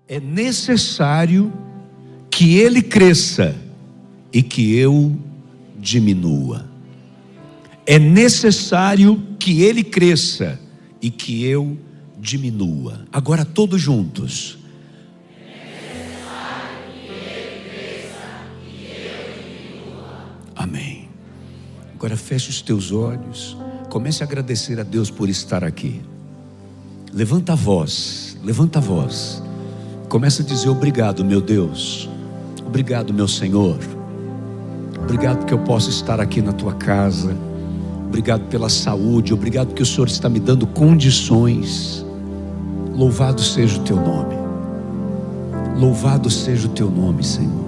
É necessário que Ele cresça e que eu diminua. É necessário que Ele cresça e que eu diminua. Agora todos juntos. Amém. Agora feche os teus olhos. Comece a agradecer a Deus por estar aqui. Levanta a voz. Levanta a voz. Começa a dizer: obrigado, meu Deus. Obrigado, meu Senhor. Obrigado porque eu posso estar aqui na tua casa. Obrigado pela saúde. Obrigado porque o Senhor está me dando condições. Louvado seja o teu nome. Louvado seja o teu nome, Senhor.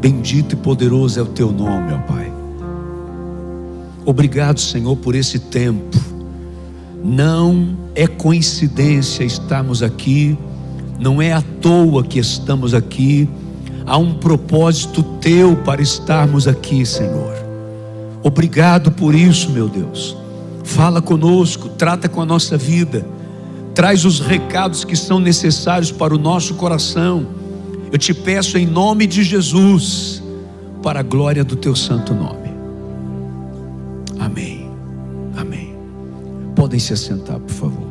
Bendito e poderoso é o teu nome, ó Pai. Obrigado, Senhor, por esse tempo. Não é coincidência estarmos aqui. Não é à toa que estamos aqui. Há um propósito teu para estarmos aqui, Senhor. Obrigado por isso, meu Deus. Fala conosco, trata com a nossa vida. Traz os recados que são necessários para o nosso coração. Eu te peço em nome de Jesus, para a glória do teu santo nome. Amém. Amém. Podem se assentar, por favor.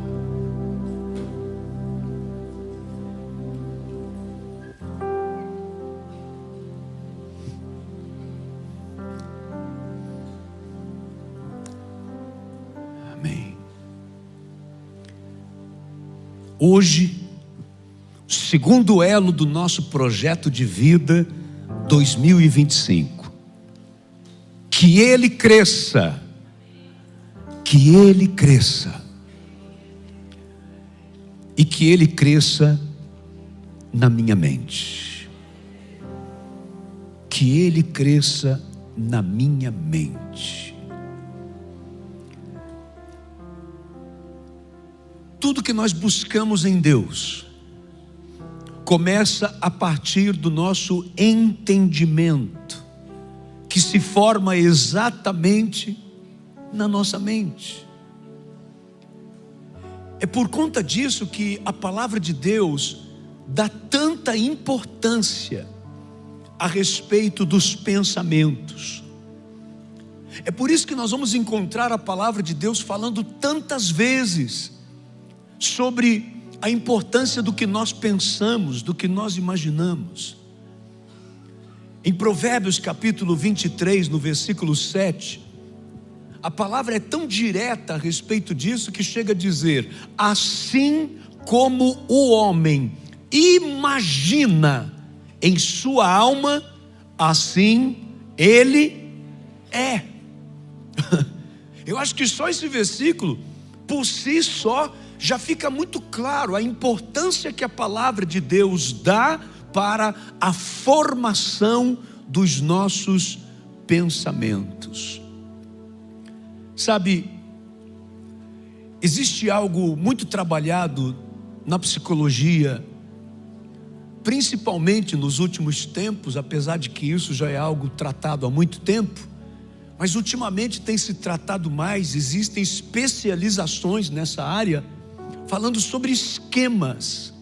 Amém. Hoje, segundo elo do nosso projeto de vida 2025, que Ele cresça, que Ele cresça, e que Ele cresça na minha mente, que Ele cresça na minha mente. Tudo que nós buscamos em Deus começa a partir do nosso entendimento, que se forma exatamente na nossa mente. É por conta disso que a palavra de Deus dá tanta importância a respeito dos pensamentos. É por isso que nós vamos encontrar a palavra de Deus falando tantas vezes sobre a importância do que nós pensamos, do que nós imaginamos. Em Provérbios capítulo 23, no versículo 7, a palavra é tão direta a respeito disso que chega a dizer: assim como o homem imagina em sua alma, assim ele é. Eu acho que só esse versículo, por si só, já fica muito claro a importância que a palavra de Deus dá para a formação dos nossos pensamentos. Sabe, existe algo muito trabalhado na psicologia, principalmente nos últimos tempos, apesar de que isso já é algo tratado há muito tempo, mas ultimamente tem se tratado mais. Existem especializações nessa área, falando sobre esquemas,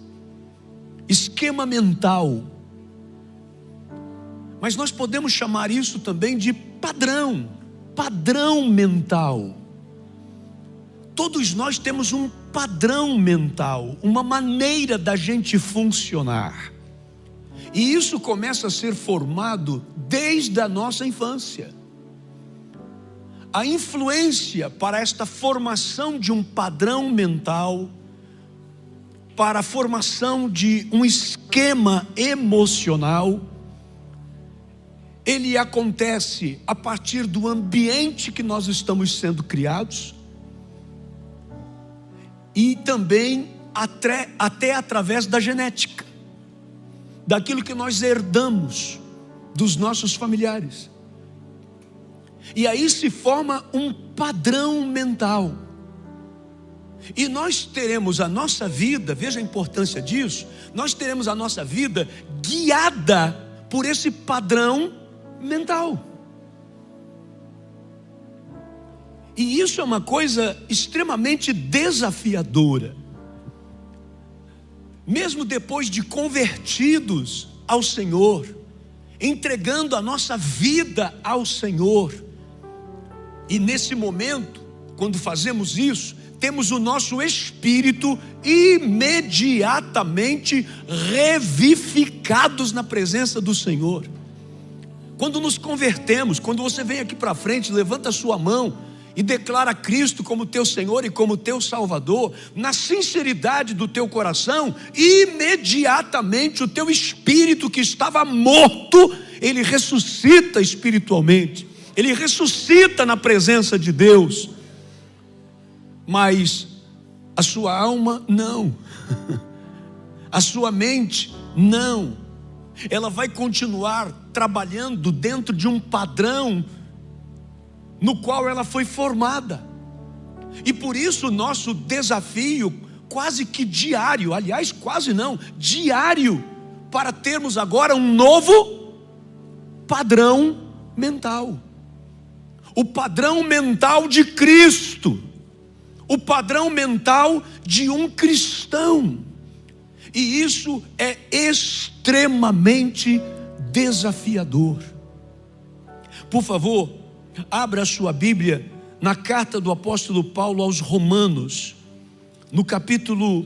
esquema mental. Mas nós podemos chamar isso também de padrão mental. Todos nós temos um padrão mental, uma maneira da gente funcionar. E isso começa a ser formado desde a nossa infância. A influência para esta formação de um padrão mental, para a formação de um esquema emocional, ele acontece a partir do ambiente que nós estamos sendo criados, e também até através da genética, daquilo que nós herdamos dos nossos familiares. E aí se forma um padrão mental. E nós teremos a nossa vida, veja a importância disso, nós teremos a nossa vida guiada por esse padrão mental. E isso é uma coisa extremamente desafiadora. mesmo depois de convertidos ao Senhor, entregando a nossa vida ao Senhor, e nesse momento, quando fazemos isso, temos o nosso espírito imediatamente revivificados na presença do Senhor. Quando nos convertemos, quando você vem aqui para frente, levanta a sua mão e declara Cristo como teu Senhor e como teu Salvador, na sinceridade do teu coração, imediatamente o teu espírito que estava morto, ele ressuscita espiritualmente, ele ressuscita na presença de Deus. Mas a sua alma não, a sua mente não, ela vai continuar trabalhando dentro de um padrão no qual ela foi formada. E por isso o nosso desafio quase que diário, aliás quase não, diário, para termos agora um novo padrão mental. O padrão mental de Cristo, o padrão mental de um cristão. E isso é extremamente desafiador. Por favor, abra a sua Bíblia na carta do apóstolo Paulo aos Romanos, no capítulo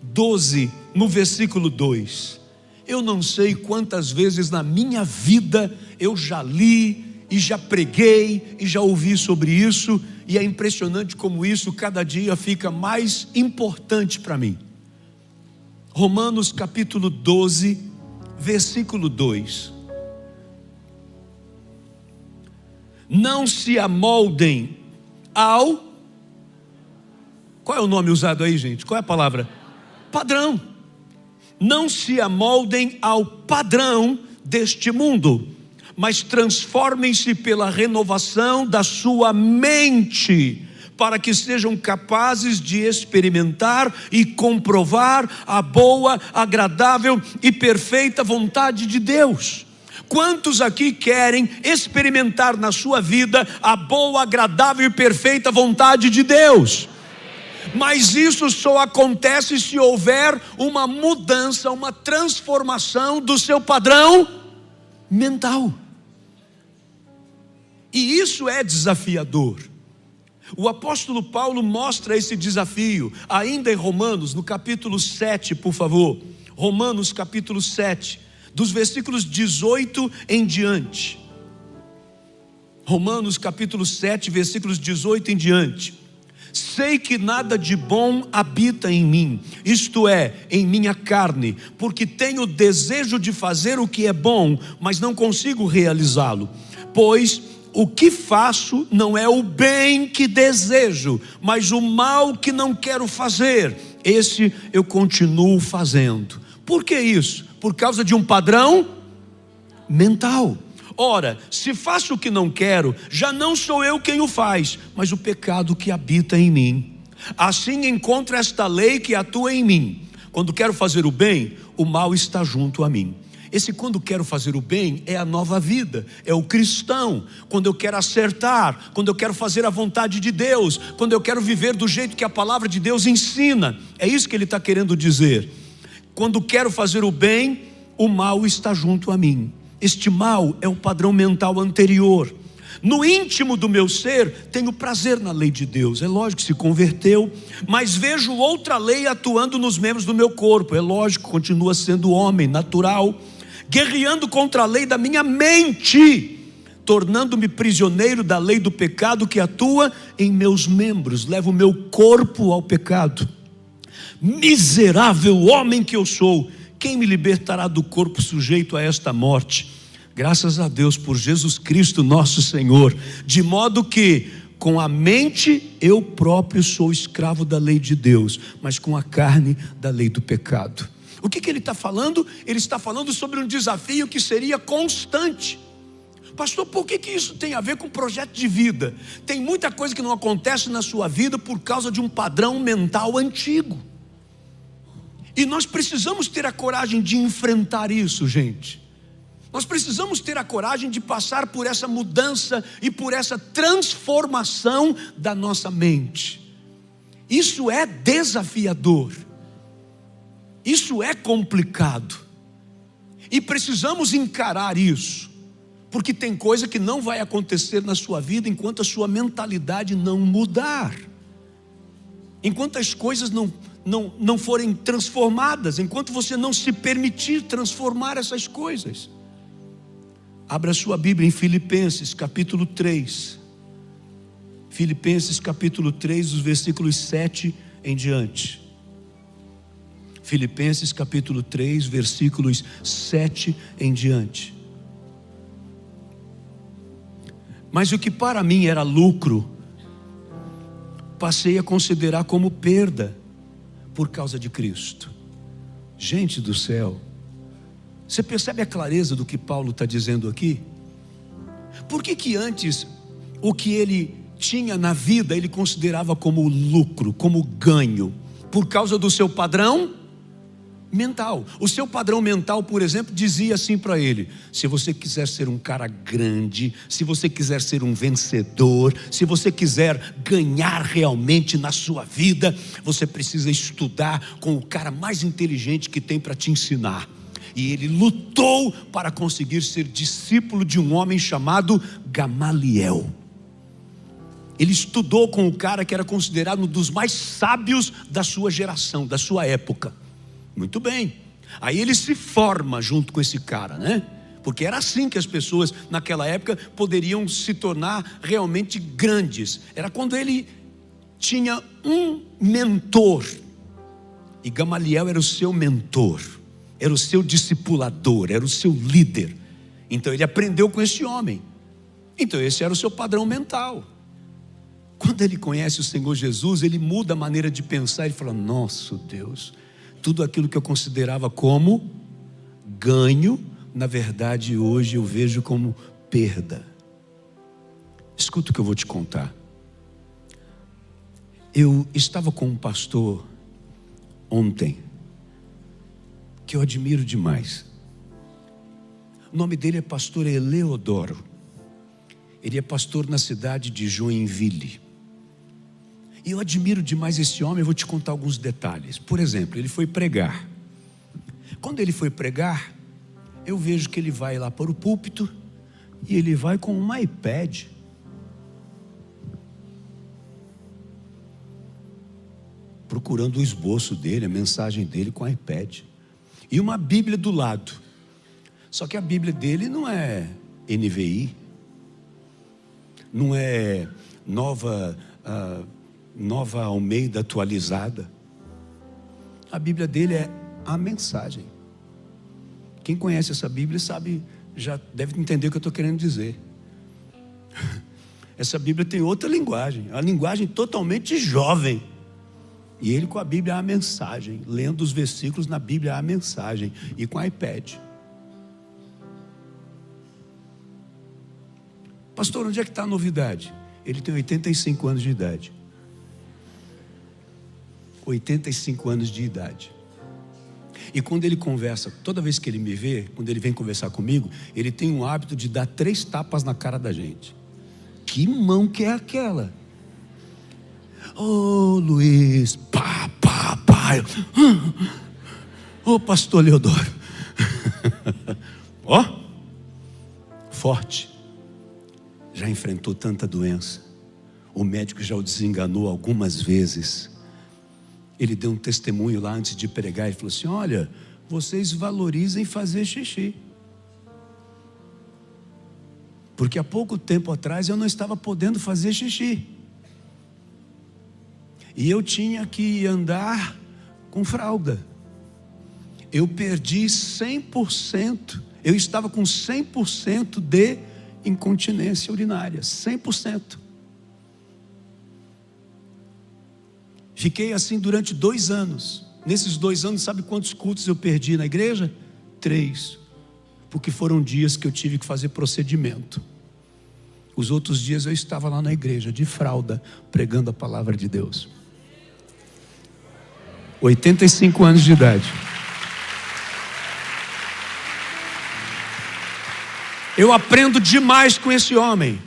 12, no versículo 2. Eu não sei quantas vezes na minha vida eu já li e já preguei e já ouvi sobre isso, e é impressionante como isso cada dia fica mais importante para mim. Romanos capítulo 12, versículo 2. Não se amoldem ao... Qual é o nome usado aí, gente? Qual é a palavra? Padrão. Não se amoldem ao padrão deste mundo, mas transformem-se pela renovação da sua mente, para que sejam capazes de experimentar e comprovar a boa, agradável e perfeita vontade de Deus. Quantos aqui querem experimentar na sua vida a boa, agradável e perfeita vontade de Deus? Mas isso só acontece se houver uma mudança, uma transformação do seu padrão mental. E isso é desafiador. O apóstolo Paulo mostra esse desafio ainda em Romanos, no capítulo 7, por favor. Romanos capítulo 7, dos versículos 18 em diante. Romanos capítulo 7, versículos 18 em diante. Sei que nada de bom habita em mim, isto é, em minha carne, porque tenho desejo de fazer o que é bom, mas não consigo realizá-lo. Pois o que faço não é o bem que desejo, mas o mal que não quero fazer, esse eu continuo fazendo. Por que isso? Por causa de um padrão mental. Ora, se faço o que não quero, já não sou eu quem o faz, mas o pecado que habita em mim. Assim encontro esta lei que atua em mim. Quando quero fazer o bem, o mal está junto a mim. Esse quando quero fazer o bem é a nova vida, é o cristão. Quando eu quero acertar, quando eu quero fazer a vontade de Deus, quando eu quero viver do jeito que a palavra de Deus ensina. É isso que ele está querendo dizer. Quando quero fazer o bem, o mal está junto a mim. Este mal é o padrão mental anterior. No íntimo do meu ser, tenho prazer na lei de Deus. É lógico que se converteu, mas vejo outra lei atuando nos membros do meu corpo. É lógico, continua sendo homem, natural, guerreando contra a lei da minha mente, tornando-me prisioneiro da lei do pecado que atua em meus membros. Levo o meu corpo ao pecado. Miserável homem que eu sou, quem me libertará do corpo sujeito a esta morte? Graças a Deus por Jesus Cristo nosso Senhor. De modo que com a mente eu próprio sou escravo da lei de Deus, mas com a carne da lei do pecado. O que ele está falando? Ele está falando sobre um desafio que seria constante. Pastor, por que isso tem a ver com projeto de vida? Tem muita coisa que não acontece na sua vida por causa de um padrão mental antigo. E nós precisamos ter a coragem de enfrentar isso, gente. Nós precisamos ter a coragem de passar por essa mudança e por essa transformação da nossa mente. Isso é desafiador. Isso é complicado. E precisamos encarar isso. Porque tem coisa que não vai acontecer na sua vida enquanto a sua mentalidade não mudar. Enquanto as coisas não forem transformadas, enquanto você não se permitir transformar essas coisas. Abra sua Bíblia em Filipenses capítulo 3. Filipenses capítulo 3, os versículos 7 em diante. Filipenses capítulo 3, versículos 7 em diante. Mas o que para mim era lucro, passei a considerar como perda por causa de Cristo. Gente do céu, você percebe a clareza do que Paulo está dizendo aqui? Por que antes o que ele tinha na vida ele considerava como lucro, como ganho? Por causa do seu padrão mental. O seu padrão mental, por exemplo, dizia assim para ele: se você quiser ser um cara grande, se você quiser ser um vencedor, se você quiser ganhar realmente na sua vida, você precisa estudar com o cara mais inteligente que tem para te ensinar. E ele lutou para conseguir ser discípulo de um homem chamado Gamaliel. Ele estudou com o cara que era considerado um dos mais sábios da sua geração, da sua época. Muito bem, aí ele se forma junto com esse cara, né? Porque era assim que as pessoas naquela época poderiam se tornar realmente grandes. Era quando ele tinha um mentor, e Gamaliel era o seu mentor, era o seu discipulador, era o seu líder. Então ele aprendeu com esse homem. Então esse era o seu padrão mental. Quando ele conhece o Senhor Jesus, ele muda a maneira de pensar. Ele fala: nosso Deus, tudo aquilo que eu considerava como ganho, na verdade hoje eu vejo como perda. Escuta o que eu vou te contar. Eu estava com um pastor ontem, que eu admiro demais. O nome dele é pastor Eleodoro. Ele é pastor na cidade de Joinville. E eu admiro demais esse homem. Eu vou te contar alguns detalhes. Por exemplo, ele foi pregar. Quando ele foi pregar, eu vejo que ele vai lá para o púlpito e ele vai com um iPad. Procurando o esboço dele, a mensagem dele com o iPad. E uma Bíblia do lado. Só que a Bíblia dele não é NVI, não é Nova Almeida atualizada. A Bíblia dele é a mensagem. Quem conhece essa Bíblia sabe, já deve entender o que eu estou querendo dizer. Essa Bíblia tem outra linguagem, uma linguagem totalmente jovem. E ele com a Bíblia a mensagem, lendo os versículos na Bíblia a mensagem, e com iPad. Pastor, onde é que está a novidade? Ele tem 85 anos de idade. 85 anos de idade. E quando ele conversa, toda vez que ele me vê, quando ele vem conversar comigo, ele tem um hábito de dar 3 tapas na cara da gente. Que mão que é aquela? Ô Luiz, pá. Ô pastor Leodoro. Ó, forte. Já enfrentou tanta doença. O médico já o desenganou algumas vezes. Ele deu um testemunho lá antes de pregar e falou assim: olha, vocês valorizem fazer xixi. Porque há pouco tempo atrás eu não estava podendo fazer xixi. E eu tinha que andar com fralda. Eu perdi 100%. Eu estava com 100% de incontinência urinária. 100%. Fiquei assim durante 2 anos. Nesses 2 anos, sabe quantos cultos eu perdi na igreja? 3. Porque foram dias que eu tive que fazer procedimento. Os outros dias eu estava lá na igreja, de fralda, pregando a palavra de Deus. 85 anos de idade. Eu aprendo demais com esse homem.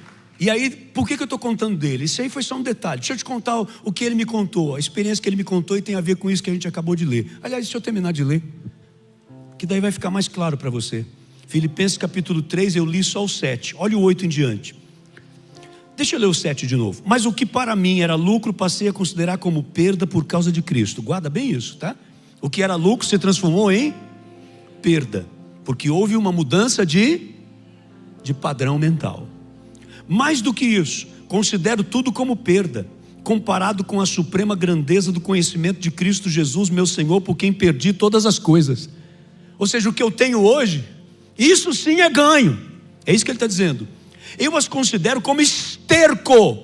E aí, por que eu estou contando dele? Isso aí foi só um detalhe. Deixa eu te contar o que ele me contou, a experiência que ele me contou, e tem a ver com isso que a gente acabou de ler. Aliás, deixa eu terminar de ler, que daí vai ficar mais claro para você. Filipenses capítulo 3, eu li só o 7. Olha o 8 em diante. Deixa eu ler o 7 de novo. Mas o que para mim era lucro, passei a considerar como perda por causa de Cristo. Guarda bem isso, tá? O que era lucro se transformou em perda, porque houve uma mudança de padrão mental. Mais do que isso, considero tudo como perda, comparado com a suprema grandeza do conhecimento de Cristo Jesus, meu Senhor, por quem perdi todas as coisas. Ou seja, o que eu tenho hoje, isso sim é ganho. É isso que ele está dizendo. Eu as considero como esterco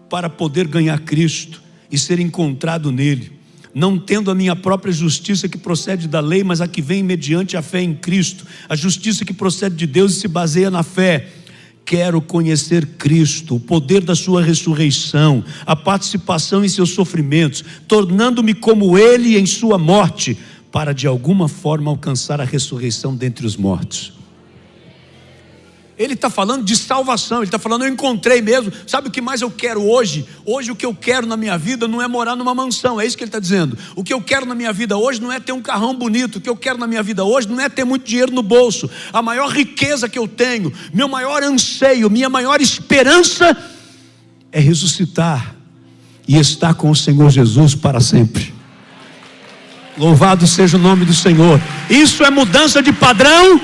para poder ganhar Cristo e ser encontrado nele, não tendo a minha própria justiça que procede da lei, mas a que vem mediante a fé em Cristo, a justiça que procede de Deus e se baseia na fé. Quero conhecer Cristo, o poder da sua ressurreição, a participação em seus sofrimentos, tornando-me como ele em sua morte, para de alguma forma alcançar a ressurreição dentre os mortos. Ele está falando de salvação, ele está falando, eu encontrei mesmo. Sabe o que mais eu quero hoje? Hoje o que eu quero na minha vida não é morar numa mansão, é isso que ele está dizendo. O que eu quero na minha vida hoje não é ter um carrão bonito. O que eu quero na minha vida hoje não é ter muito dinheiro no bolso. A maior riqueza que eu tenho, meu maior anseio, minha maior esperança é ressuscitar e estar com o Senhor Jesus para sempre. Louvado seja o nome do Senhor. Isso é mudança de padrão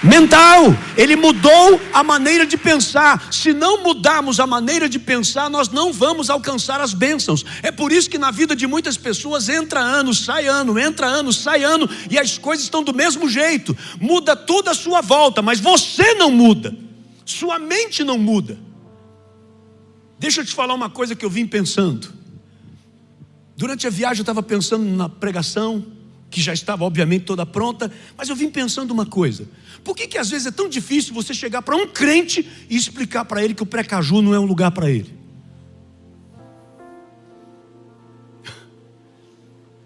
mental. Ele mudou a maneira de pensar. Se não mudarmos a maneira de pensar, nós não vamos alcançar as bênçãos. É por isso que na vida de muitas pessoas entra ano, sai ano, entra ano, sai ano, e as coisas estão do mesmo jeito. Muda tudo à sua volta, mas você não muda, sua mente não muda. Deixa eu te falar uma coisa que eu vim pensando. Durante a viagem eu estava pensando na pregação, que já estava obviamente toda pronta, mas eu vim pensando uma coisa. Por que às vezes é tão difícil você chegar para um crente e explicar para ele que o pré-caju não é um lugar para ele?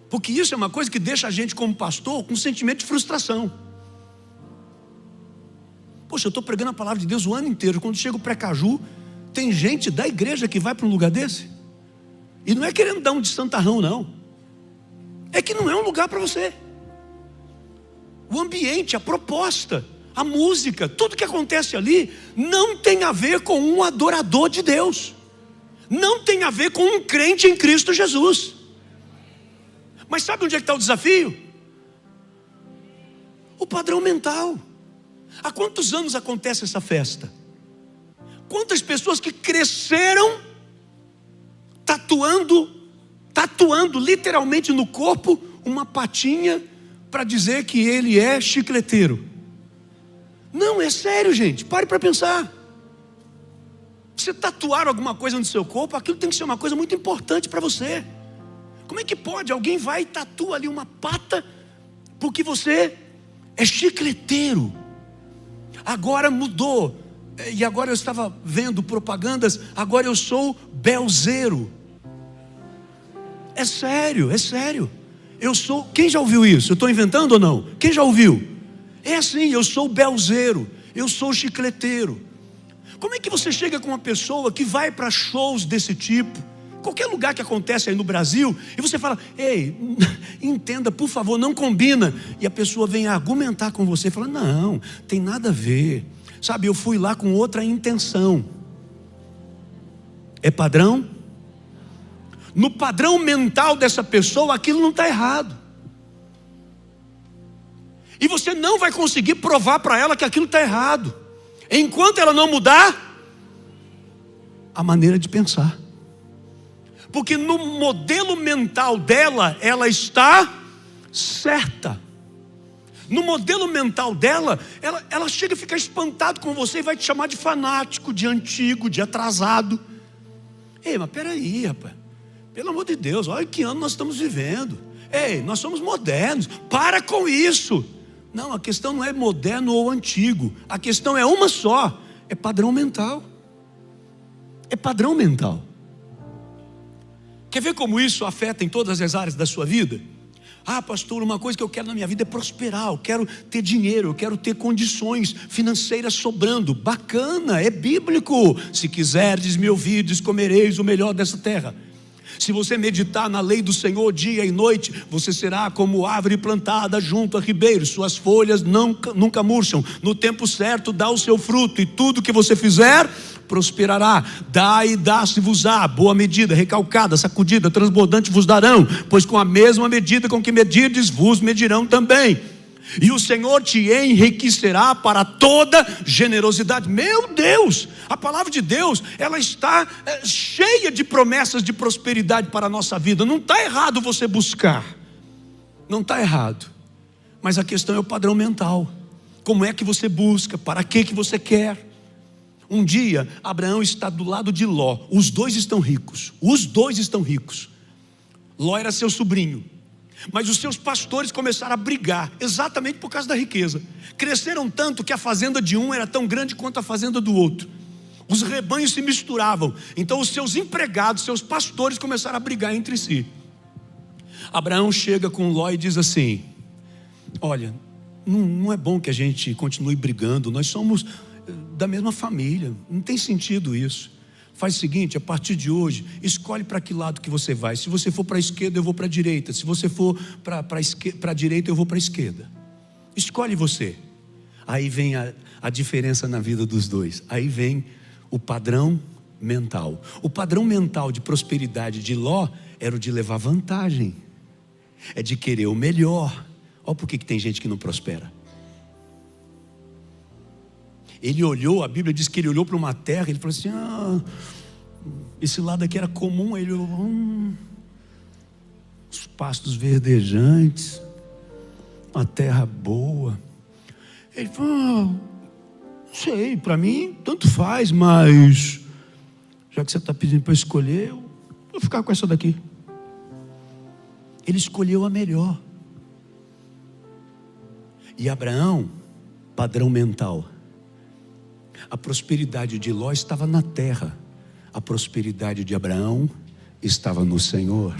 Porque isso é uma coisa que deixa a gente como pastor com um sentimento de frustração. Poxa, eu estou pregando a palavra de Deus o ano inteiro, quando chega o pré-caju, tem gente da igreja que vai para um lugar desse? E não é querendo dar um de santarrão, não. É que não é um lugar para você. O ambiente, a proposta, a música, tudo que acontece ali não tem a ver com um adorador de Deus, não tem a ver com um crente em Cristo Jesus. Mas sabe onde é que está o desafio? O padrão mental. Há quantos anos acontece essa festa? Quantas pessoas que cresceram tatuando literalmente no corpo uma patinha para dizer que ele é chicleteiro. Não, é sério, gente, pare para pensar. Você tatuar alguma coisa no seu corpo, aquilo tem que ser uma coisa muito importante para você. Como é que pode? Alguém vai e tatua ali uma pata porque você é chicleteiro. Agora mudou. E agora eu estava vendo propagandas, agora eu sou belzeiro. É sério, é sério. Eu sou, quem já ouviu isso? Eu estou inventando ou não? Quem já ouviu? É assim, eu sou belzeiro, eu sou chicleteiro. Como é que você chega com uma pessoa que vai para shows desse tipo, qualquer lugar que acontece aí no Brasil, e você fala, ei, entenda, por favor, não combina. E a pessoa vem argumentar com você e fala, não, tem nada a ver. Sabe, eu fui lá com outra intenção. É padrão? No padrão mental dessa pessoa, aquilo não está errado. E você não vai conseguir provar para ela que aquilo está errado, enquanto ela não mudar a maneira de pensar. Porque no modelo mental dela, ela está certa. No modelo mental dela, ela chega a ficar espantada com você e vai te chamar de fanático, de antigo, de atrasado. Ei, mas peraí, rapaz. Pelo amor de Deus, olha que ano nós estamos vivendo. Ei, nós somos modernos, para com isso. Não, a questão não é moderno ou antigo. A questão é uma só, é padrão mental. É padrão mental. Quer ver como isso afeta em todas as áreas da sua vida? Ah, pastor, uma coisa que eu quero na minha vida é prosperar, eu quero ter dinheiro, eu quero ter condições financeiras sobrando. Bacana, é bíblico. Se quiserdes me ouvirdes, comereis o melhor dessa terra. Se você meditar na lei do Senhor dia e noite, você será como árvore plantada junto a ribeiros, suas folhas nunca murcham, no tempo certo dá o seu fruto, e tudo que você fizer prosperará. Dá e dá-se-vos-á, boa medida, recalcada, sacudida, transbordante vos darão, pois com a mesma medida com que medirdes, vos medirão também. E o Senhor te enriquecerá para toda generosidade. Meu Deus, a palavra de Deus, ela está cheia de promessas de prosperidade para a nossa vida. Não está errado você buscar, não está errado, mas a questão é o padrão mental. Como é que você busca? Para que você quer? Um dia, Abraão está do lado de Ló. Os dois estão ricos. Ló era seu sobrinho, mas os seus pastores começaram a brigar, exatamente por causa da riqueza. Cresceram tanto que a fazenda de um era tão grande quanto a fazenda do outro. Os rebanhos se misturavam. Então os seus empregados, seus pastores começaram a brigar entre si. Abraão chega com Ló e diz assim: olha, não é bom que a gente continue brigando, nós somos da mesma família, não tem sentido isso. Faz o seguinte, a partir de hoje, escolhe para que lado que você vai. Se você for para a esquerda, eu vou para a direita. Se você for para a direita, eu vou para a esquerda. Escolhe você. Aí vem a diferença na vida dos dois. Aí vem o padrão mental. O padrão mental de prosperidade de Ló era o de levar vantagem, é de querer o melhor. Olha por que tem gente que não prospera. Ele olhou, a Bíblia diz que ele olhou para uma terra, ele falou assim: esse lado aqui era comum. Ele olhou, os pastos verdejantes, uma terra boa. Ele falou: não sei, para mim tanto faz, mas já que você está pedindo para eu escolher, eu vou ficar com essa daqui. Ele escolheu a melhor. E Abraão, padrão mental, a prosperidade de Ló estava na terra, a prosperidade de Abraão estava no Senhor.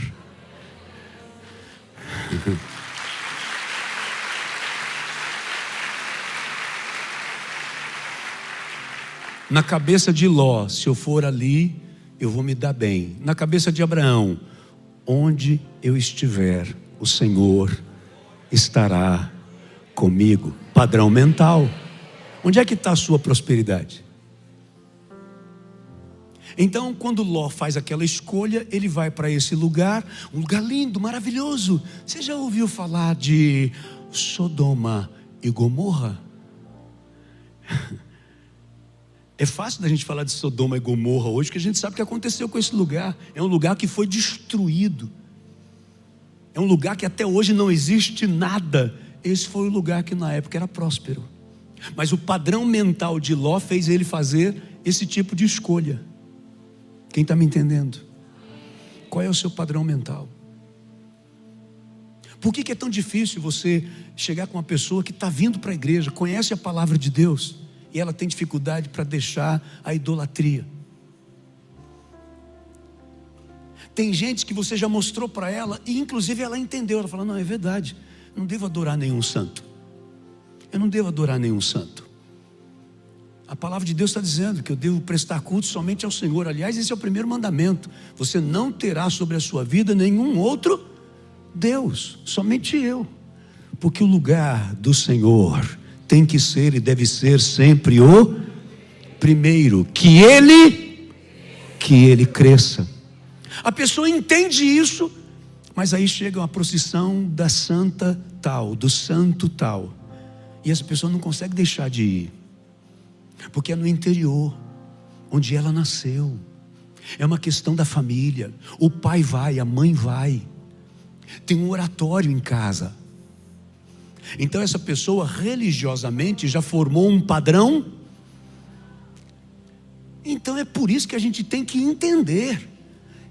Na cabeça de Ló, se eu for ali, eu vou me dar bem. Na cabeça de Abraão, onde eu estiver, o Senhor estará comigo. Padrão mental. Onde é que está a sua prosperidade? Então, quando Ló faz aquela escolha, ele vai para esse lugar, um lugar lindo, maravilhoso. Você já ouviu falar de Sodoma e Gomorra? É fácil da gente falar de Sodoma e Gomorra hoje, porque a gente sabe o que aconteceu com esse lugar. É um lugar que foi destruído. É um lugar que até hoje não existe nada. Esse foi o lugar que na época era próspero. Mas o padrão mental de Ló fez ele fazer esse tipo de escolha. Quem está me entendendo? Qual é o seu padrão mental? Por que é tão difícil você chegar com uma pessoa que está vindo para a igreja, conhece a palavra de Deus, e ela tem dificuldade para deixar a idolatria? Tem gente que você já mostrou para ela, e inclusive ela entendeu. Ela fala: não, é verdade, não devo adorar nenhum santo. Eu não devo adorar nenhum santo. A palavra de Deus está dizendo que eu devo prestar culto somente ao Senhor. Aliás, esse é o primeiro mandamento: você não terá sobre a sua vida nenhum outro Deus, somente eu. Porque o lugar do Senhor tem que ser e deve ser sempre o primeiro, que ele cresça. A pessoa entende isso, mas aí chega uma procissão da santa tal, do santo tal, e essa pessoa não consegue deixar de ir, porque é no interior, onde ela nasceu. É uma questão da família. O pai vai, a mãe vai. Tem um oratório em casa. Então essa pessoa religiosamente já formou um padrão. Então é por isso que a gente tem que entender.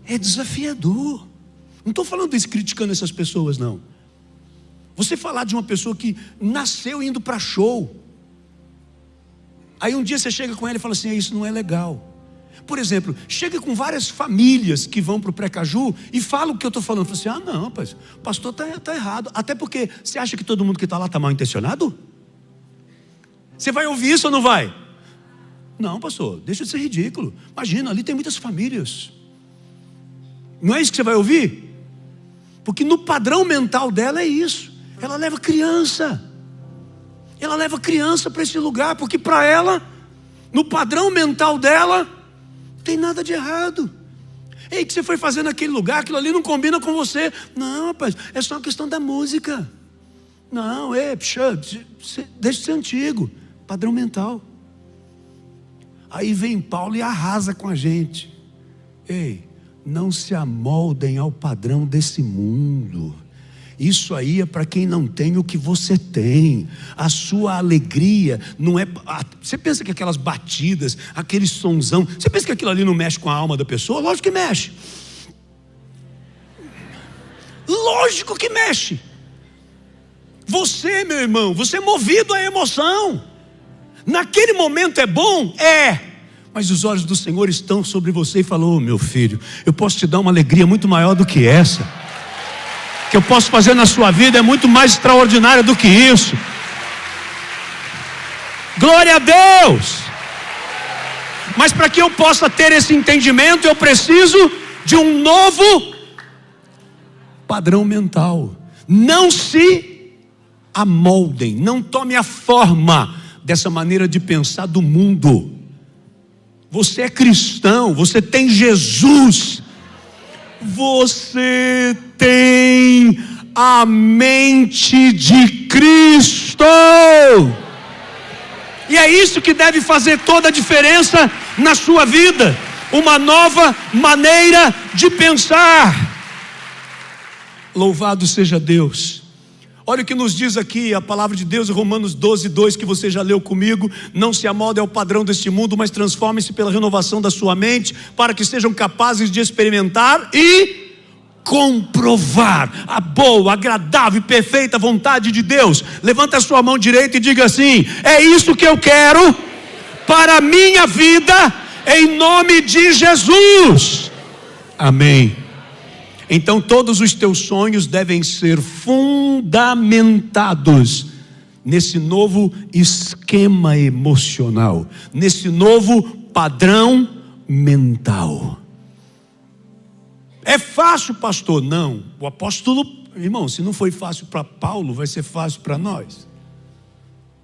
É desafiador. Não estou falando isso criticando essas pessoas, não. Você falar de uma pessoa que nasceu indo para show, aí um dia você chega com ela e fala assim: isso não é legal. por exemplo, chega com várias famílias que vão para o Precaju e fala o que eu estou falando. Fala assim, não, rapaz, o pastor está errado. Até porque, você acha que todo mundo que está lá está mal intencionado? Você vai ouvir isso ou não vai? Não, pastor, deixa de ser ridículo. Imagina, ali tem muitas famílias. Não é isso que você vai ouvir? Porque no padrão mental dela é isso. Ela leva criança. Ela leva criança para esse lugar, porque para ela, no padrão mental dela, não tem nada de errado. Ei, o que você foi fazer naquele lugar? Aquilo ali não combina com você. Não, rapaz, é só uma questão da música. Não, deixa de ser antigo. Padrão mental. Aí vem Paulo e arrasa com a gente. Ei, não se amoldem ao padrão desse mundo. Isso aí é para quem não tem o que você tem. A sua alegria não é... Você pensa que aquelas batidas, aquele sonzão, você pensa que aquilo ali não mexe com a alma da pessoa? Lógico que mexe. Lógico que mexe. Você, meu irmão, você é movido à emoção. Naquele momento é bom? É. Mas os olhos do Senhor estão sobre você e falou, oh, meu filho, eu posso te dar uma alegria muito maior do que essa. Que eu posso fazer na sua vida é muito mais extraordinária do que isso. Glória a Deus. Mas para que eu possa ter esse entendimento, eu preciso de um novo padrão mental. Não se amoldem, não tome a forma dessa maneira de pensar do mundo. Você é cristão, você tem Jesus, você tem a mente de Cristo, e é isso que deve fazer toda a diferença na sua vida, uma nova maneira de pensar. Louvado seja Deus. Olha o que nos diz aqui a palavra de Deus em Romanos 12:2, que você já leu comigo. Não se amolde ao padrão deste mundo, mas transforme-se pela renovação da sua mente, para que sejam capazes de experimentar e comprovar a boa, agradável e perfeita vontade de Deus. Levanta a sua mão direita e diga assim: é isso que eu quero para a minha vida, em nome de Jesus. Amém. Então todos os teus sonhos devem ser fundamentados nesse novo esquema emocional, nesse novo padrão mental. É fácil, pastor? Não. O apóstolo, irmão, se não foi fácil para Paulo, vai ser fácil para nós.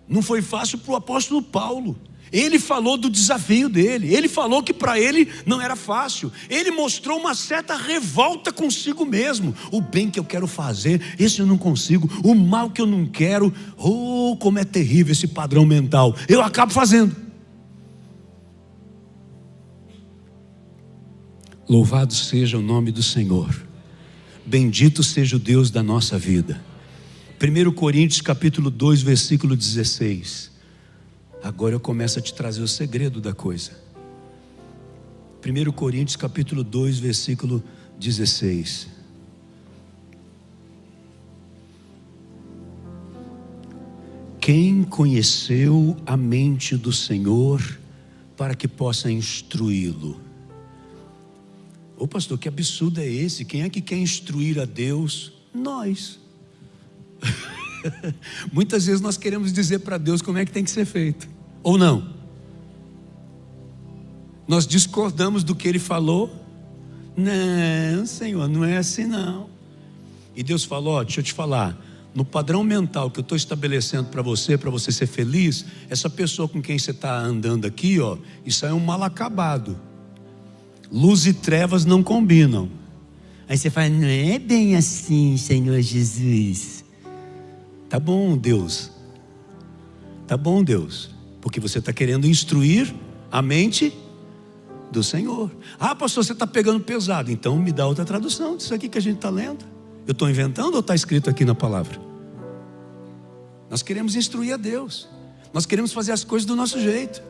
Não foi fácil para o apóstolo Paulo. Ele falou do desafio dele. Ele falou que para ele não era fácil. Ele mostrou uma certa revolta consigo mesmo. O bem que eu quero fazer, esse eu não consigo. O mal que eu não quero. Oh, como é terrível esse padrão mental. Eu acabo fazendo. Louvado seja o nome do Senhor. Bendito seja o Deus da nossa vida. 1 Coríntios capítulo 2, versículo 16. Agora eu começo a te trazer o segredo da coisa. 1 Coríntios capítulo 2, versículo 16. Quem conheceu a mente do Senhor para que possa instruí-lo? Ô pastor, que absurdo é esse? Quem é que quer instruir a Deus? Nós. Muitas vezes nós queremos dizer para Deus como é que tem que ser feito. Ou não? Nós discordamos do que Ele falou. Não, Senhor, não é assim não. E Deus falou, deixa eu te falar, no padrão mental que eu estou estabelecendo para você ser feliz, essa pessoa com quem você está andando aqui, isso aí é um mal acabado. Luz e trevas não combinam. Aí você fala, não é bem assim, Senhor Jesus. Tá bom, Deus. Tá bom, Deus. Porque você está querendo instruir a mente do Senhor. Ah, pastor, você está pegando pesado. Então me dá outra tradução disso aqui que a gente está lendo. Eu estou inventando ou está escrito aqui na palavra? Nós queremos instruir a Deus. Nós queremos fazer as coisas do nosso jeito.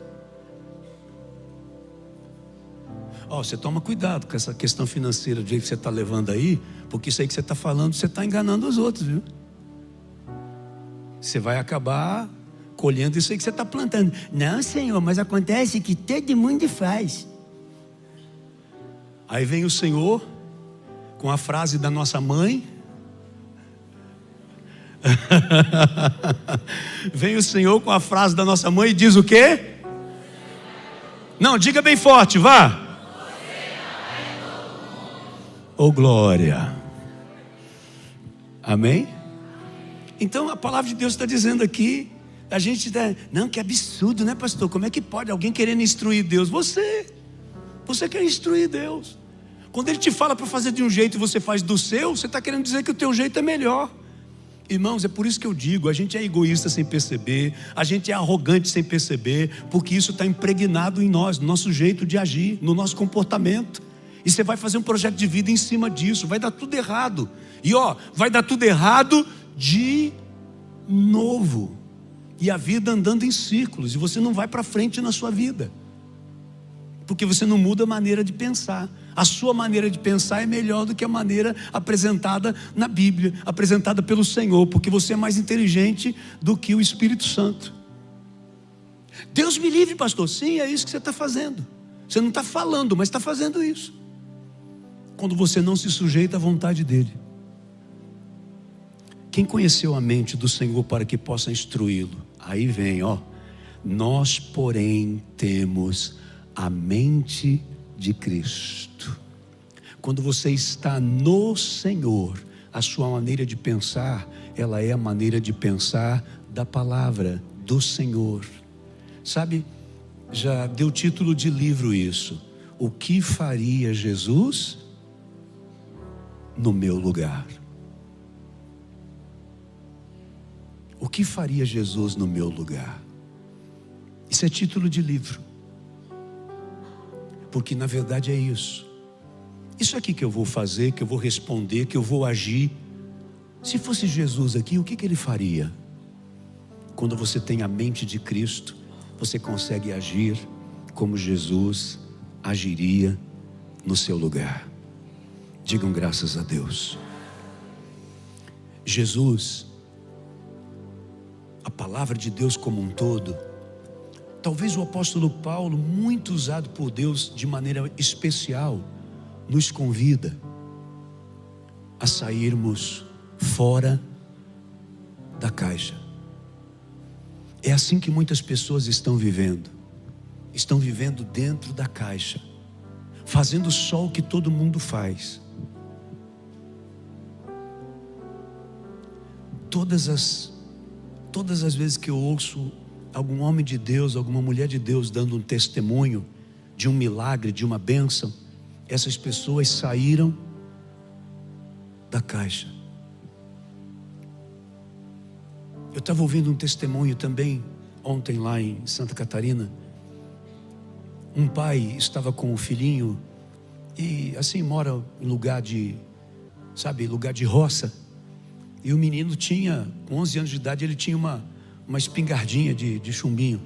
Você toma cuidado com essa questão financeira do jeito que você está levando aí, porque isso aí que você está falando, você está enganando os outros, viu? Você vai acabar colhendo isso aí que você está plantando. Não, Senhor, mas acontece que todo mundo faz. Aí vem o Senhor com a frase da nossa mãe. Vem o Senhor com a frase da nossa mãe e diz o quê? Não, diga bem forte, vá. Oh glória. Amém? Então a palavra de Deus está dizendo aqui, a gente está, não, que absurdo, né, pastor? Como é que pode alguém querendo instruir Deus? Você quer instruir Deus. Quando Ele te fala para fazer de um jeito e você faz do seu, você está querendo dizer que o teu jeito é melhor. Irmãos, é por isso que eu digo, a gente é egoísta sem perceber, a gente é arrogante sem perceber, porque isso está impregnado em nós, no nosso jeito de agir, no nosso comportamento. E você vai fazer um projeto de vida em cima disso, vai dar tudo errado. E vai dar tudo errado de novo. E a vida andando em círculos, e você não vai para frente na sua vida, porque você não muda a maneira de pensar. A sua maneira de pensar é melhor do que a maneira apresentada na Bíblia, apresentada pelo Senhor, porque você é mais inteligente do que o Espírito Santo. Deus me livre, pastor. Sim, é isso que você está fazendo. Você não está falando, mas está fazendo isso. Quando você não se sujeita à vontade dEle. Quem conheceu a mente do Senhor para que possa instruí-lo? Aí vem, nós porém temos a mente de Cristo. Quando você está no Senhor, a sua maneira de pensar, ela é a maneira de pensar da palavra do Senhor. Sabe, já deu título de livro isso. O que faria Jesus no meu lugar? O que faria Jesus no meu lugar? Isso é título de livro. Porque na verdade é isso. Isso aqui que eu vou fazer, que eu vou responder, que eu vou agir. Se fosse Jesus aqui, o que Ele faria? Quando você tem a mente de Cristo, você consegue agir como Jesus agiria no seu lugar. Digam graças a Deus. Jesus, a palavra de Deus como um todo, talvez o apóstolo Paulo, muito usado por Deus de maneira especial, nos convida a sairmos fora da caixa. É assim que muitas pessoas estão vivendo dentro da caixa, fazendo só o que todo mundo faz. Todas as vezes que eu ouço algum homem de Deus, alguma mulher de Deus dando um testemunho de um milagre, de uma bênção, essas pessoas saíram da caixa. Eu estava ouvindo um testemunho também ontem lá em Santa Catarina. Um pai estava com o filhinho e assim mora em lugar de roça. E o menino tinha, com 11 anos de idade, ele tinha uma espingardinha de chumbinho.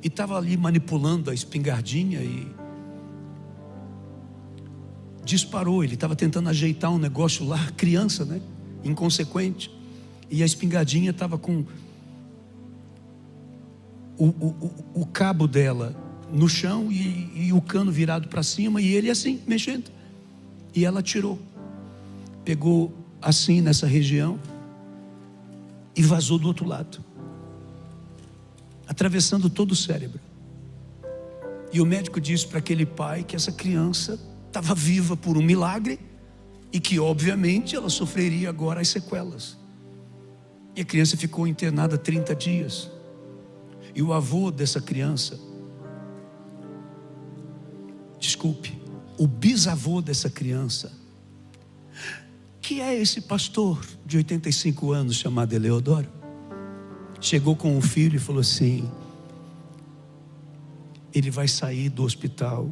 E estava ali manipulando a espingardinha e disparou. Ele estava tentando ajeitar um negócio lá, criança, né? Inconsequente. E a espingardinha estava com o cabo dela no chão e o cano virado para cima, e ele assim, mexendo. E ela tirou. Pegou assim nessa região e vazou do outro lado, atravessando todo o cérebro. E o médico disse para aquele pai que essa criança estava viva por um milagre e que obviamente ela sofreria agora as sequelas. E a criança ficou internada 30 dias. E o avô dessa criança, o bisavô dessa criança, que é esse pastor de 85 anos chamado Eleodoro, chegou com o filho e falou assim: ele vai sair do hospital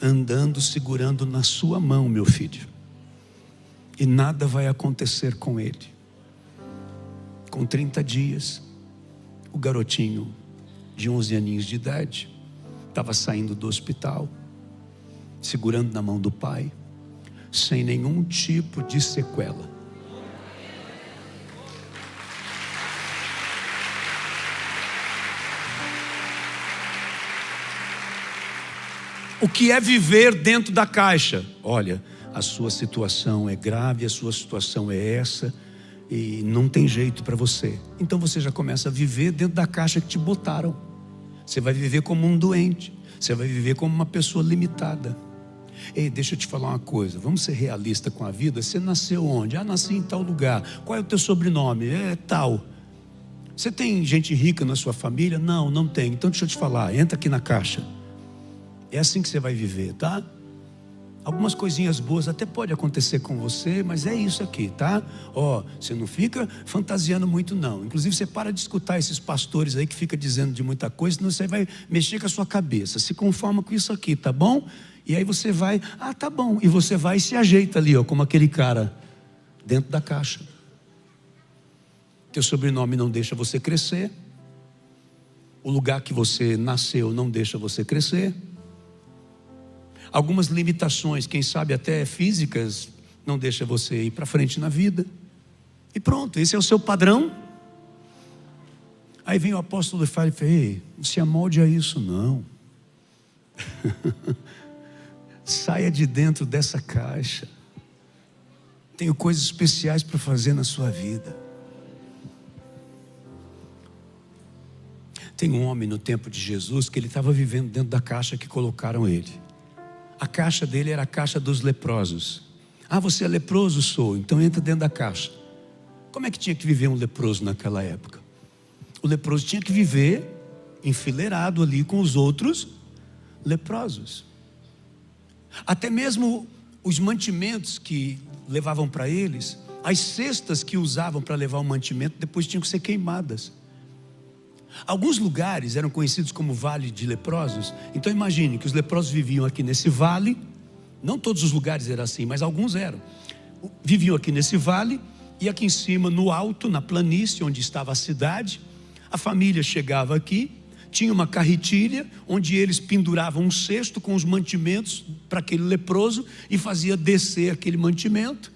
andando, segurando na sua mão, meu filho, e nada vai acontecer com ele. Com 30 dias, o garotinho de 11 aninhos de idade estava saindo do hospital, segurando na mão do pai, sem nenhum tipo de sequela. O que é viver dentro da caixa? Olha, a sua situação é grave, a sua situação é essa, e não tem jeito para você. Então você já começa a viver dentro da caixa que te botaram. Você vai viver como um doente, você vai viver como uma pessoa limitada. Ei, deixa eu te falar uma coisa, vamos ser realistas com a vida. Você nasceu onde? Nasci em tal lugar. Qual é o teu sobrenome? É tal. Você tem gente rica na sua família? Não, não tem. Então deixa eu te falar, entra aqui na caixa. É assim que você vai viver, tá? Algumas coisinhas boas até pode acontecer com você, mas é isso aqui, tá? Você não fica fantasiando muito não. Inclusive você para de escutar esses pastores aí que fica dizendo de muita coisa, senão você vai mexer com a sua cabeça. Se conforma com isso aqui, tá bom? E aí você vai, tá bom. E você vai e se ajeita ali, como aquele cara dentro da caixa. Teu sobrenome não deixa você crescer. O lugar que você nasceu não deixa você crescer. Algumas limitações, quem sabe até físicas, não deixa você ir para frente na vida. E pronto, esse é o seu padrão. Aí vem o apóstolo e fala: ei, não se amolde a isso não. Saia de dentro dessa caixa. Tenho coisas especiais para fazer na sua vida. Tem um homem no tempo de Jesus que ele estava vivendo dentro da caixa que colocaram ele. A caixa dele era a caixa dos leprosos. Você é leproso? Sou. Então entra dentro da caixa. Como é que tinha que viver um leproso naquela época? O leproso tinha que viver enfileirado ali com os outros leprosos. Até mesmo os mantimentos que levavam para eles, as cestas que usavam para levar o mantimento, depois tinham que ser queimadas. Alguns lugares eram conhecidos como vale de leprosos. Então imagine que os leprosos viviam aqui nesse vale. Não todos os lugares eram assim, mas alguns eram. Viviam aqui nesse vale, e aqui em cima, no alto, na planície onde estava a cidade, a família chegava aqui, tinha uma carretilha onde eles penduravam um cesto com os mantimentos para aquele leproso e fazia descer aquele mantimento.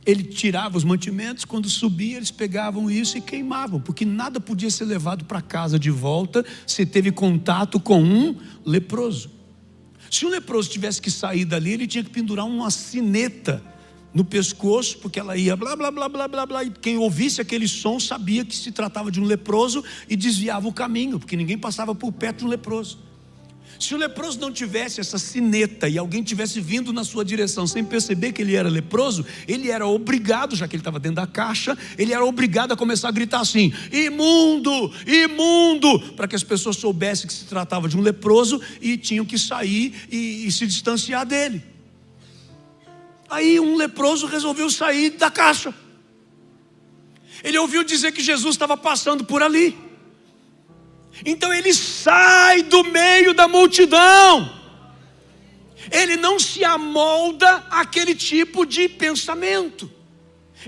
Ele tirava os mantimentos, quando subia eles pegavam isso e queimavam, porque nada podia ser levado para casa de volta se teve contato com um leproso. Se um leproso tivesse que sair dali, ele tinha que pendurar uma sineta no pescoço, porque ela ia blá blá blá blá blá blá, e quem ouvisse aquele som sabia que se tratava de um leproso e desviava o caminho, porque ninguém passava por perto de um leproso. Se o leproso não tivesse essa sineta e alguém tivesse vindo na sua direção sem perceber que ele era leproso, ele era obrigado, já que ele estava dentro da caixa, ele era obrigado a começar a gritar assim: imundo, imundo, para que as pessoas soubessem que se tratava de um leproso e tinham que sair e se distanciar dele. Aí um leproso resolveu sair da caixa. Ele ouviu dizer que Jesus estava passando por ali. Então ele sai do meio da multidão. Ele não se amolda àquele tipo de pensamento.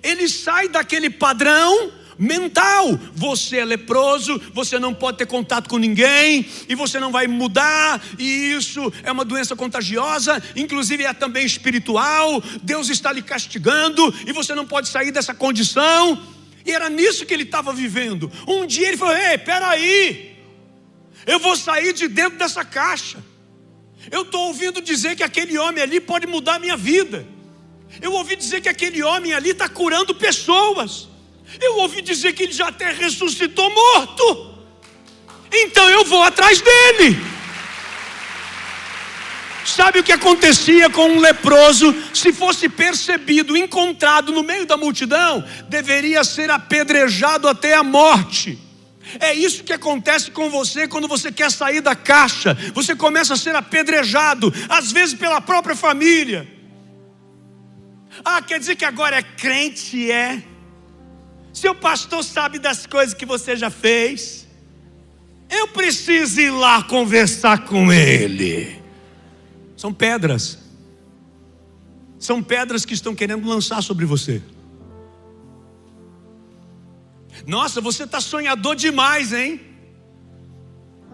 Ele sai daquele padrão mental. Você é leproso, você não pode ter contato com ninguém, e você não vai mudar, e isso é uma doença contagiosa, inclusive é também espiritual. Deus está lhe castigando e você não pode sair dessa condição. E era nisso que ele estava vivendo. Um dia ele falou: ei, peraí, eu vou sair de dentro dessa caixa. Eu estou ouvindo dizer que aquele homem ali pode mudar a minha vida. Eu ouvi dizer que aquele homem ali está curando pessoas. Eu ouvi dizer que ele já até ressuscitou morto. Então eu vou atrás dele. Sabe o que acontecia com um leproso? Se fosse percebido, encontrado no meio da multidão, deveria ser apedrejado até a morte. É isso que acontece com você quando você quer sair da caixa. Você começa a ser apedrejado, às vezes pela própria família. Quer dizer que agora é crente, é? Seu pastor sabe das coisas que você já fez. Eu preciso ir lá conversar com ele. São pedras. São pedras que estão querendo lançar sobre você. Nossa, você está sonhador demais, hein?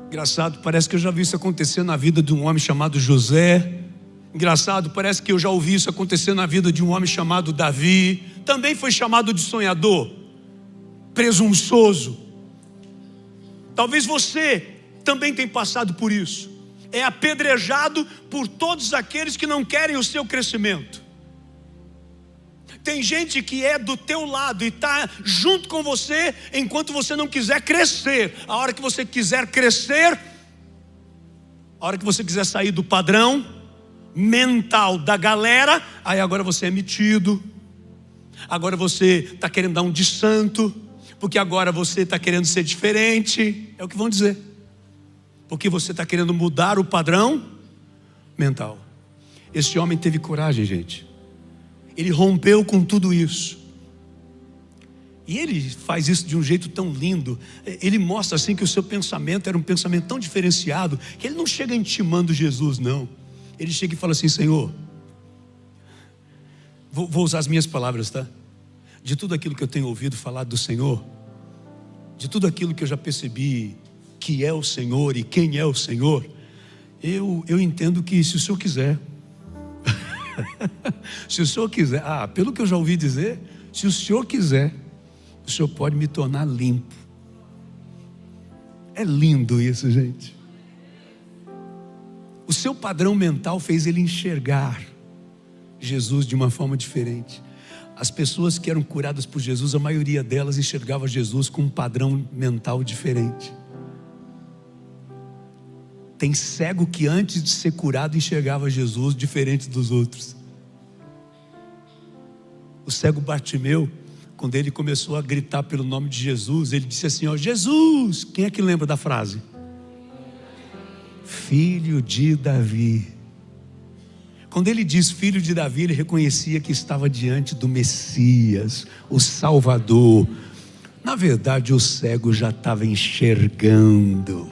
Engraçado, parece que eu já vi isso acontecer na vida de um homem chamado José. Engraçado, parece que eu já ouvi isso acontecer na vida de um homem chamado Davi. Também foi chamado de sonhador, presunçoso. Talvez você também tenha passado por isso. é apedrejado por todos aqueles que não querem o seu crescimento. Tem gente que é do teu lado e está junto com você enquanto você não quiser crescer. A hora que você quiser crescer, a hora que você quiser sair do padrão mental da galera, aí agora você é metido, agora você está querendo dar um de santo, porque agora você está querendo ser diferente, é o que vão dizer, porque você está querendo mudar o padrão mental. Esse homem teve coragem, gente. Ele rompeu com tudo isso. E ele faz isso de um jeito tão lindo. Ele mostra assim que o seu pensamento era um pensamento tão diferenciado, que ele não chega intimando Jesus, não. Ele chega e fala assim: Senhor, vou usar as minhas palavras, tá? De tudo aquilo que eu tenho ouvido falar do Senhor, de tudo aquilo que eu já percebi que é o Senhor e quem é o Senhor, eu entendo que se o Senhor quiser, se o Senhor quiser, pelo que eu já ouvi dizer, se o Senhor quiser, o Senhor pode me tornar limpo. É lindo isso, gente. O seu padrão mental fez ele enxergar Jesus de uma forma diferente. As pessoas que eram curadas por Jesus, a maioria delas enxergava Jesus com um padrão mental diferente. Tem cego que antes de ser curado enxergava Jesus diferente dos outros. O cego Bartimeu, quando ele começou a gritar pelo nome de Jesus, ele disse assim: ó, Jesus, quem é que lembra da frase? Filho de Davi. Quando ele diz filho de Davi, ele reconhecia que estava diante do Messias, o Salvador. Na verdade, o cego já estava enxergando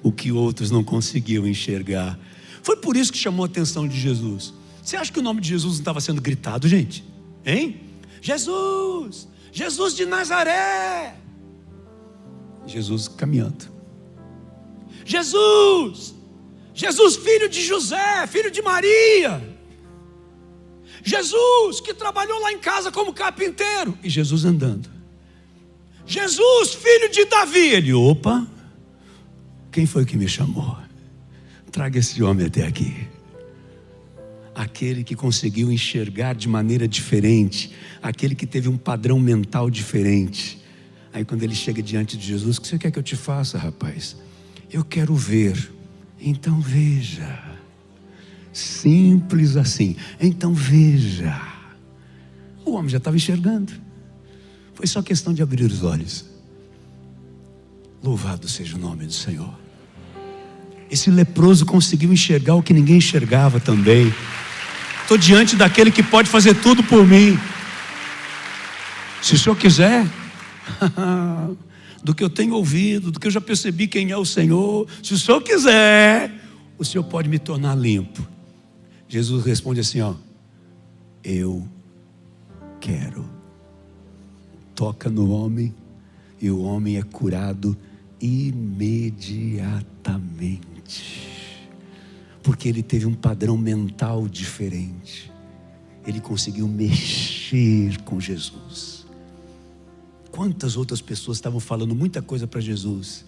o que outros não conseguiam enxergar. Foi por isso que chamou a atenção de Jesus. Você acha que o nome de Jesus não estava sendo gritado, gente? Hein? Jesus! Jesus de Nazaré! Jesus caminhando. Jesus! Jesus, filho de José, filho de Maria. Jesus, que trabalhou lá em casa como carpinteiro. E Jesus andando. Jesus, filho de Davi. Ele, opa, quem foi que me chamou? Traga esse homem até aqui. Aquele que conseguiu enxergar de maneira diferente, aquele que teve um padrão mental diferente. Aí quando ele chega diante de Jesus: o que você quer que eu te faça, rapaz? Eu quero ver. Então veja. Simples assim. Então veja. O homem já estava enxergando. Foi só questão de abrir os olhos. Louvado seja o nome do Senhor. Esse leproso conseguiu enxergar o que ninguém enxergava também. Estou diante daquele que pode fazer tudo por mim. Se o Senhor quiser, do que eu tenho ouvido, do que eu já percebi quem é o Senhor, se o Senhor quiser, o Senhor pode me tornar limpo. Jesus responde assim, ó: eu quero. Toca no homem e o homem é curado imediatamente, porque ele teve um padrão mental diferente. Ele conseguiu mexer com Jesus. Quantas outras pessoas estavam falando muita coisa para Jesus,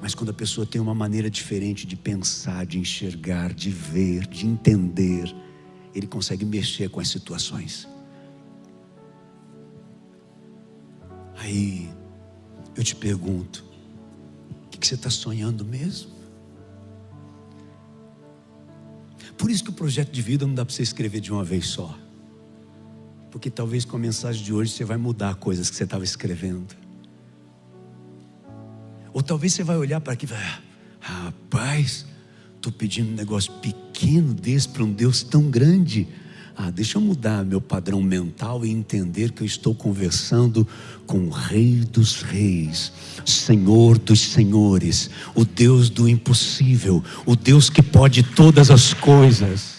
mas quando a pessoa tem uma maneira diferente de pensar, de enxergar, de ver, de entender, ele consegue mexer com as situações. Aí eu te pergunto: o que você está sonhando mesmo? Por isso que o projeto de vida não dá para você escrever de uma vez só, porque talvez com a mensagem de hoje você vai mudar coisas que você estava escrevendo. Ou talvez você vai olhar para aqui e vai: rapaz, estou pedindo um negócio pequeno desse para um Deus tão grande. Deixa eu mudar meu padrão mental e entender que eu estou conversando com o Rei dos Reis, Senhor dos Senhores, o Deus do impossível, o Deus que pode todas as coisas.